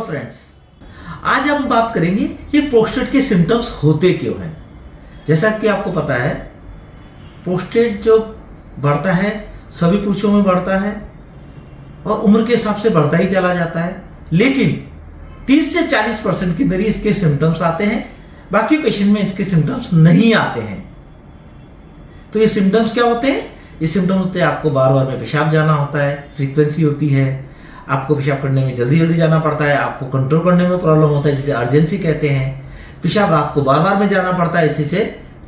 Friends, आज हम बात करेंगे ये प्रोस्टेट के सिम्टम्स होते क्यों हैं। जैसा कि आपको पता है, प्रोस्टेट जो बढ़ता है सभी पुरुषों में बढ़ता है और उम्र के हिसाब से बढ़ता ही चला जाता है, लेकिन 30 से 40% के अंदर ही इसके सिम्टम्स आते हैं, बाकी पेशेंट में इसके सिम्टम्स नहीं आते हैं। तो ये सिम्टम्स क्या होते हैं? ये सिम्टम्स होते हैं आपको बार बार में पेशाब जाना होता है, फ्रीक्वेंसी होती है, आपको पेशाब करने में जल्दी जल्दी जाना पड़ता है, आपको कंट्रोल करने में प्रॉब्लम होता है जिसे अर्जेंसी कहते हैं, पेशाब रात को बार बार में जाना पड़ता है इसी से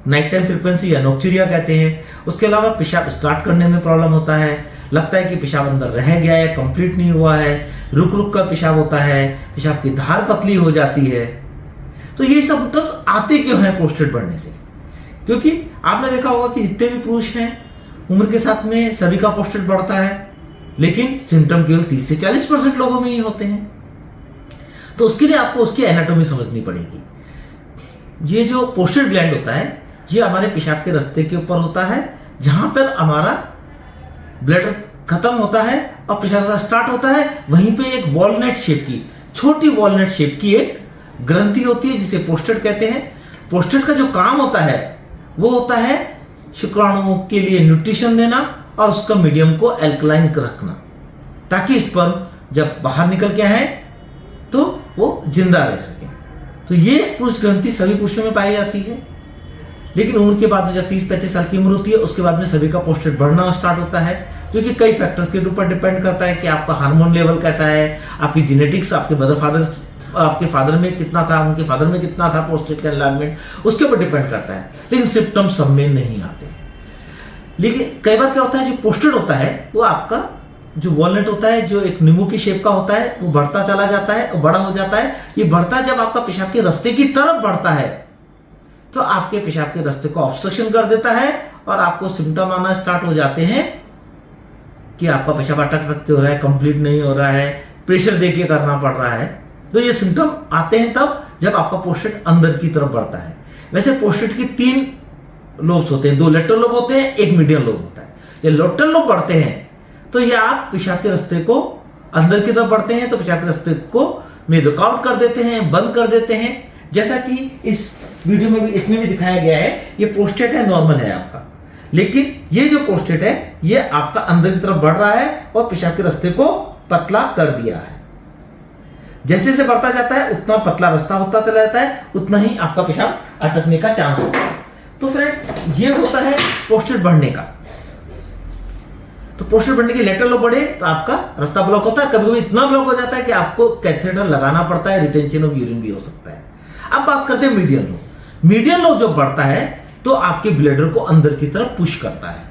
नाइट टाइम फ्रीक्वेंसी या नोक्चुरिया कहते हैं। उसके अलावा पेशाब स्टार्ट करने में प्रॉब्लम होता है, लगता है कि पेशाब अंदर रह गया है, कंप्लीट नहीं हुआ है, रुक रुक कर पेशाब होता है, पेशाब की धार पतली हो जाती है। तो ये सब सिम्टम्स आते क्यों हैं प्रोस्टेट बढ़ने से? क्योंकि आपने देखा होगा कि जितने भी पुरुष हैं उम्र के साथ में सभी का प्रोस्टेट बढ़ता है, लेकिन सिम्टम केवल 30 से 40% लोगों में ही होते हैं। तो उसके लिए आपको उसकी एनाटॉमी समझनी पड़ेगी। ये जो प्रोस्टेट ग्लैंड होता है ये हमारे पेशाब के रास्ते के ऊपर होता है, जहां पर हमारा ब्लैडर खत्म होता है और पेशाब स्टार्ट होता है। वहीं पे एक वॉलनट शेप की, छोटी वॉलनट शेप की एक ग्रंथि होती है जिसे प्रोस्टेट कहते हैं। प्रोस्टेट का जो काम होता है वो होता है शुक्राणुओं के लिए न्यूट्रिशन देना और उसका मीडियम को एल्कलाइन रखना, ताकि स्पर्म जब बाहर निकल के आए तो वो जिंदा रह सके। तो ये पुरुष ग्रंथि सभी पुरुषों में पाई जाती है, लेकिन उम्र के बाद में जब 30-35 साल की उम्र होती है उसके बाद में सभी का प्रोस्टेट बढ़ना स्टार्ट होता है, जो कि कई फैक्टर्स के ऊपर डिपेंड करता है कि आपका हार्मोन लेवल कैसा है, आपकी जेनेटिक्स, आपके फादर में कितना था, उनके फादर में कितना था प्रोस्टेट का एनलार्जमेंट, उसके ऊपर डिपेंड करता है। लेकिन सिम्टम्स सब में नहीं आते हैं। लेकिन कई बार क्या होता है, जो प्रोस्टेट होता है वो आपका जो वॉलनट होता है, जो एक नींबू की शेप का होता है, वो बढ़ता चला जाता है और बड़ा हो जाता है। ये बढ़ता जब आपका पेशाब के रास्ते की तरफ बढ़ता है तो आपके पेशाब के रास्ते को ऑब्स्ट्रक्शन कर देता है और आपको सिम्टम आना स्टार्ट हो जाते हैं कि आपका पेशाब अटक के हो रहा है, कंप्लीट नहीं हो रहा है, प्रेशर देके करना पड़ रहा है। तो ये सिम्टम आते हैं तब जब आपका प्रोस्टेट अंदर की तरफ बढ़ता है। वैसे प्रोस्टेट की 3 लोब्स होते हैं, 2 लेटरल लोब होते हैं, 1 मीडियन लोब होता है। जब लेटरल लोब बढ़ते हैं तो ये आप पेशाब के रास्ते को अंदर की तरफ बढ़ते हैं तो पेशाब के रास्ते को में रुकावट कर देते हैं, बंद कर देते हैं। जैसा कि इस वीडियो में भी, इसमें भी दिखाया गया है, ये प्रोस्टेट है, नॉर्मल है आपका, लेकिन ये जो प्रोस्टेट है ये आपका अंदर की तरफ बढ़ रहा है और पेशाब के रास्ते को पतला कर दिया है। जैसे जैसे बढ़ता जाता है उतना पतला रास्ता होता चला जाता है, उतना ही आपका पेशाब अटकने का चांस होता है। तो फ्रेंड्स, ये होता है प्रोस्टेट बढ़ने का। तो प्रोस्टेट बढ़ने के लेटरल लोब बढ़े तो आपका रास्ता ब्लॉक होता है, कभी कभी इतना ब्लॉक हो जाता है कि आपको कैथेटर लगाना पड़ता है, रिटेंशन ऑफ यूरिन भी हो सकता है। अब बात करते हैं मीडियन लोब। मीडियन लोब जब बढ़ता है तो आपके ब्लैडर को अंदर की तरफ पुश करता है।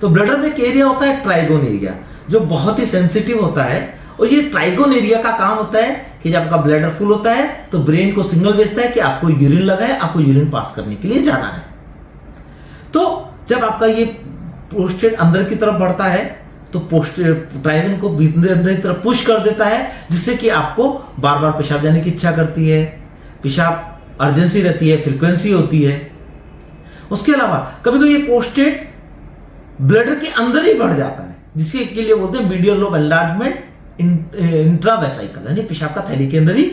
तो ब्लैडर में एक एरिया होता है ट्राइगोन एरिया, जो बहुत ही सेंसिटिव होता है, और ये ट्राइगोन एरिया का काम होता है कि जब आपका ब्लैडर फुल होता है तो ब्रेन को सिग्नल भेजता है कि आपको यूरिन लगा है, आपको यूरिन पास करने के लिए जाना है। तो जब आपका ये प्रोस्टेट अंदर की तरफ बढ़ता है तो प्रोस्टेट ट्राइगोन को अंदर की तरफ पुश कर देता है, जिससे कि आपको बार बार पेशाब जाने की इच्छा करती है, पेशाब अर्जेंसी रहती है, फ्रीक्वेंसी होती है। उसके अलावा कभी कभी ये प्रोस्टेट ब्लैडर के अंदर ही बढ़ जाता है, जिसके के लिए बोलते हैं मीडियल लोब एनलार्जमेंट इंट्रावेसाइकल, यानी पेशाब का थैली के अंदर ही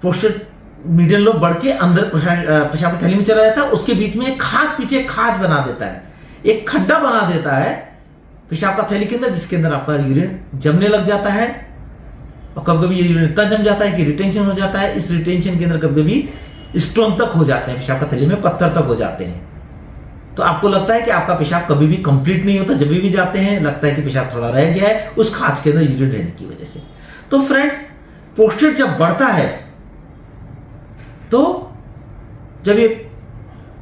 प्रोस्टेट मीडियल लोब बढ़ के अंदर पेशाब की थैली में चला जाता है। उसके बीच में एक खाज, पीछे खाज बना देता है, एक खड्डा बना देता है पेशाब का थैली के अंदर, जिसके अंदर आपका यूरिन जमने लग जाता है। और कभी कभी ये यूरिन इतना जम जाता है कि रिटेंशन हो जाता है। इस रिटेंशन के अंदर कभी कभी स्टोन तक हो जाते हैं, पेशाब का थैली में पत्थर तक हो जाते हैं। तो आपको लगता है कि आपका पेशाब कभी भी कंप्लीट नहीं होता, जब भी जाते हैं लगता है कि पेशाब थोड़ा रह गया है उस खाज के अंदर यूरिन रहने की वजह से। तो फ्रेंड्स, प्रोस्टेट जब बढ़ता है तो जब ये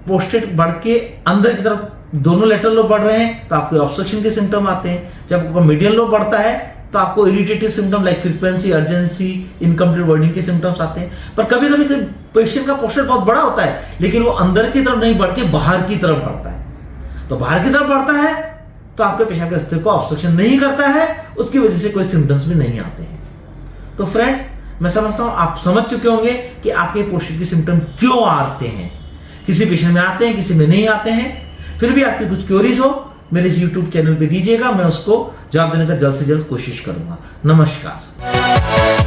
प्रोस्टेट बढ़ के अंदर की तरफ दोनों लेटरल लोब बढ़ रहे हैं तो आपको ऑब्स्ट्रक्शन के सिम्टम आते हैं। जब आपका मीडियन लोब बढ़ता है तो आपको irritative symptom like frequency, urgency, incomplete wording के सिम्टम्स आते हैं। पर कभी कभी पेशेंट का प्रोस्टेट बहुत बड़ा होता है, लेकिन वो अंदर की तरफ नहीं बढ़ के बाहर की तरफ बढ़ता है। तो बाहर की तरफ बढ़ता है तो आपके पेशाब के रास्ते को ऑब्स्ट्रक्शन नहीं करता है, उसकी वजह से कोई सिम्टम्स भी नहीं आते हैं। तो फ्रेंड्स, मैं समझता हूं आप समझ चुके होंगे कि आपके प्रोस्टेट के सिम्टम क्यों आते हैं। किसी पेशेंट में आते हैं, किसी में नहीं आते हैं। फिर भी आपकी कुछ क्वेरीज हो मेरे इस YouTube चैनल पे दीजिएगा, मैं उसको जवाब देने का जल्द से जल्द कोशिश करूंगा। नमस्कार।